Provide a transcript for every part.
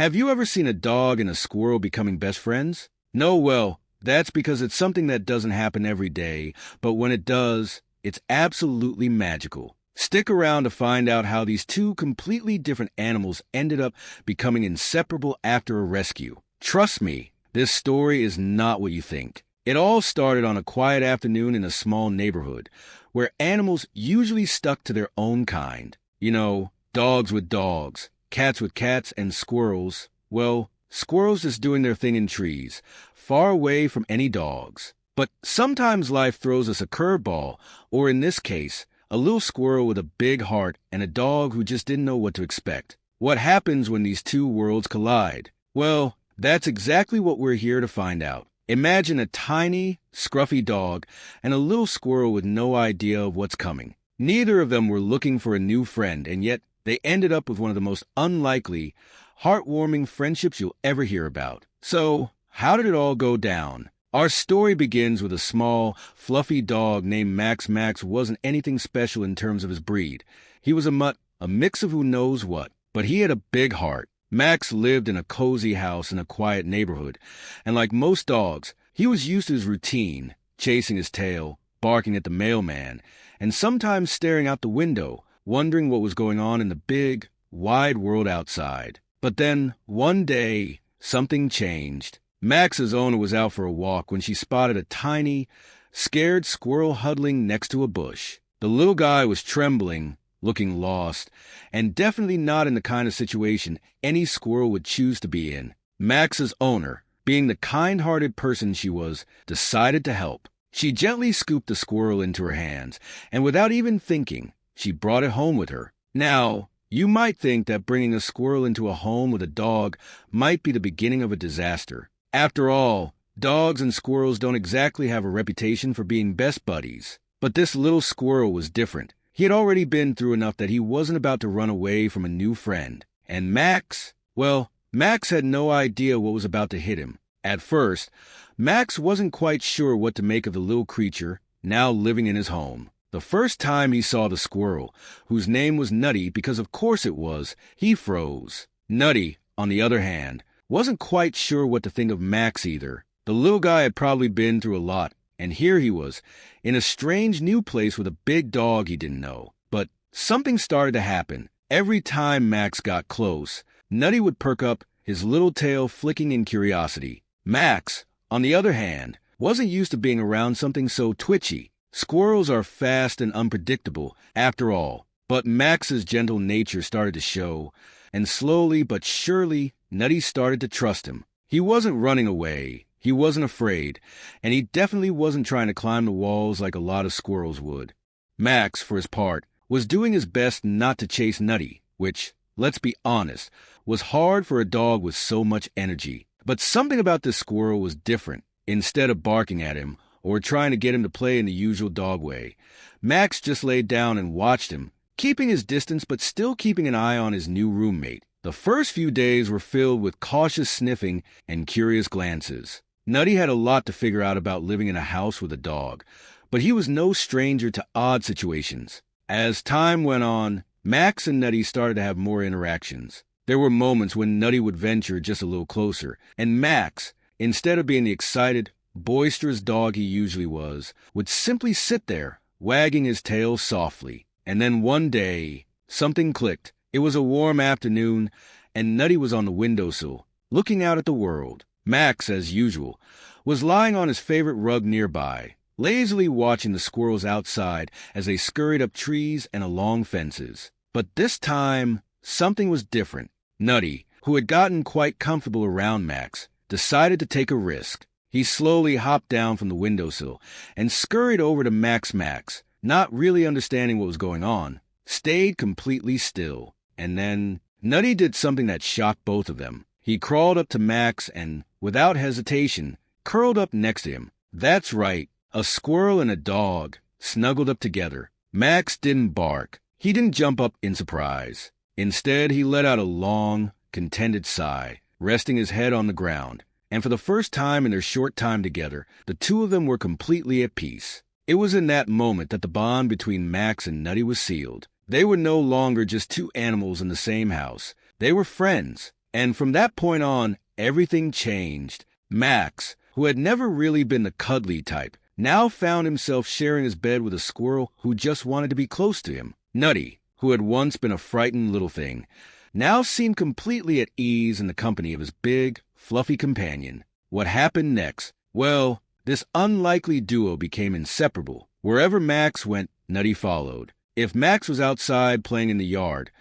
Have you ever seen a dog and a squirrel becoming best friends? No, well, that's because it's something that doesn't happen every day, but when it does, it's absolutely magical. Stick around to find out how these two completely different animals ended up becoming inseparable after a rescue. Trust me, this story is not what you think. It all started on a quiet afternoon in a small neighborhood, where animals usually stuck to their own kind. You know, dogs with dogs, cats with cats, and squirrels, well, squirrels just doing their thing in trees, far away from any dogs. But sometimes life throws us a curveball, or in this case, a little squirrel with a big heart and a dog who just didn't know what to expect. What happens when these two worlds collide? Well, that's exactly what we're here to find out. Imagine a tiny, scruffy dog and a little squirrel with no idea of what's coming. Neither of them were looking for a new friend, and yet they ended up with one of the most unlikely, heartwarming friendships you'll ever hear about. So, how did it all go down? Our story begins with a small, fluffy dog named Max. Max wasn't anything special in terms of his breed. He was a mutt, a mix of who knows what, but he had a big heart. Max lived in a cozy house in a quiet neighborhood, and like most dogs, he was used to his routine, chasing his tail, barking at the mailman, and sometimes staring out the window, wondering what was going on in the big, wide world outside. But then, one day, something changed. Max's owner was out for a walk when she spotted a tiny, scared squirrel huddling next to a bush. The little guy was trembling, looking lost, and definitely not in the kind of situation any squirrel would choose to be in. Max's owner, being the kind-hearted person she was, decided to help. She gently scooped the squirrel into her hands, and without even thinking, she brought it home with her. Now, you might think that bringing a squirrel into a home with a dog might be the beginning of a disaster. After all, dogs and squirrels don't exactly have a reputation for being best buddies. But this little squirrel was different. He had already been through enough that he wasn't about to run away from a new friend. And Max? Well, Max had no idea what was about to hit him. At first, Max wasn't quite sure what to make of the little creature now living in his home. The first time he saw the squirrel, whose name was Nutty because of course it was, he froze. Nutty, on the other hand, wasn't quite sure what to think of Max either. The little guy had probably been through a lot, and here he was, in a strange new place with a big dog he didn't know. But something started to happen. Every time Max got close, Nutty would perk up, his little tail flicking in curiosity. Max, on the other hand, wasn't used to being around something so twitchy. Squirrels are fast and unpredictable, after all. But Max's gentle nature started to show, and slowly but surely, Nutty started to trust him. He wasn't running away, he wasn't afraid, and he definitely wasn't trying to climb the walls like a lot of squirrels would. Max, for his part, was doing his best not to chase Nutty, which, let's be honest, was hard for a dog with so much energy. But something about this squirrel was different. Instead of barking at him, or trying to get him to play in the usual dog way, Max just laid down and watched him, keeping his distance but still keeping an eye on his new roommate. The first few days were filled with cautious sniffing and curious glances. Nutty had a lot to figure out about living in a house with a dog, but he was no stranger to odd situations. As time went on, Max and Nutty started to have more interactions. There were moments when Nutty would venture just a little closer, and Max, instead of being the excited, boisterous dog he usually was, would simply sit there, wagging his tail softly. And then one day, something clicked. It was a warm afternoon, and Nutty was on the windowsill, looking out at the world. Max, as usual, was lying on his favorite rug nearby, lazily watching the squirrels outside as they scurried up trees and along fences. But this time, something was different. Nutty, who had gotten quite comfortable around Max, decided to take a risk. He slowly hopped down from the windowsill and scurried over to Max. Max, not really understanding what was going on, stayed completely still. And then Nutty did something that shocked both of them. He crawled up to Max and, without hesitation, curled up next to him. That's right, a squirrel and a dog, snuggled up together. Max didn't bark. He didn't jump up in surprise. Instead, he let out a long, contented sigh, resting his head on the ground. And for the first time in their short time together, the two of them were completely at peace. It was in that moment that the bond between Max and Nutty was sealed. They were no longer just two animals in the same house. They were friends, And from that point on, everything changed. Max, who had never really been the cuddly type, now found himself sharing his bed with a squirrel who just wanted to be close to him. Nutty, who had once been a frightened little thing, now seemed completely at ease in the company of his big, fluffy companion. What happened next? Well, this unlikely duo became inseparable. Wherever Max went, Nutty followed. If Max was outside playing in the yard,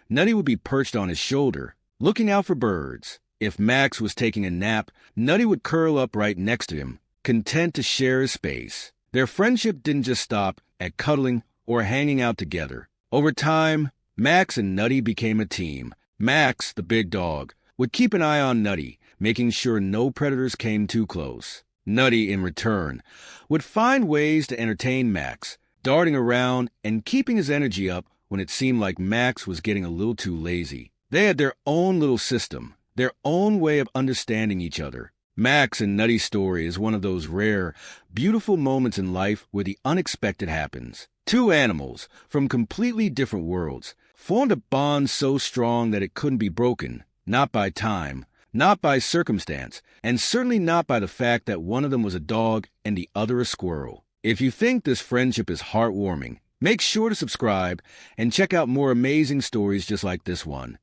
Nutty would be perched on his shoulder, looking out for birds. If Max was taking a nap, Nutty would curl up right next to him, content to share his space. Their friendship didn't just stop at cuddling or hanging out together. Over time, Max and Nutty became a team. Max, the big dog, would keep an eye on Nutty, making sure no predators came too close. Nutty, in return, would find ways to entertain Max, darting around and keeping his energy up when it seemed like Max was getting a little too lazy. They had their own little system, their own way of understanding each other. Max and Nutty's story is one of those rare, beautiful moments in life where the unexpected happens. Two animals from completely different worlds formed a bond so strong that it couldn't be broken, not by time, not by circumstance, and certainly not by the fact that one of them was a dog and the other a squirrel. If you think this friendship is heartwarming, make sure to subscribe and check out more amazing stories just like this one.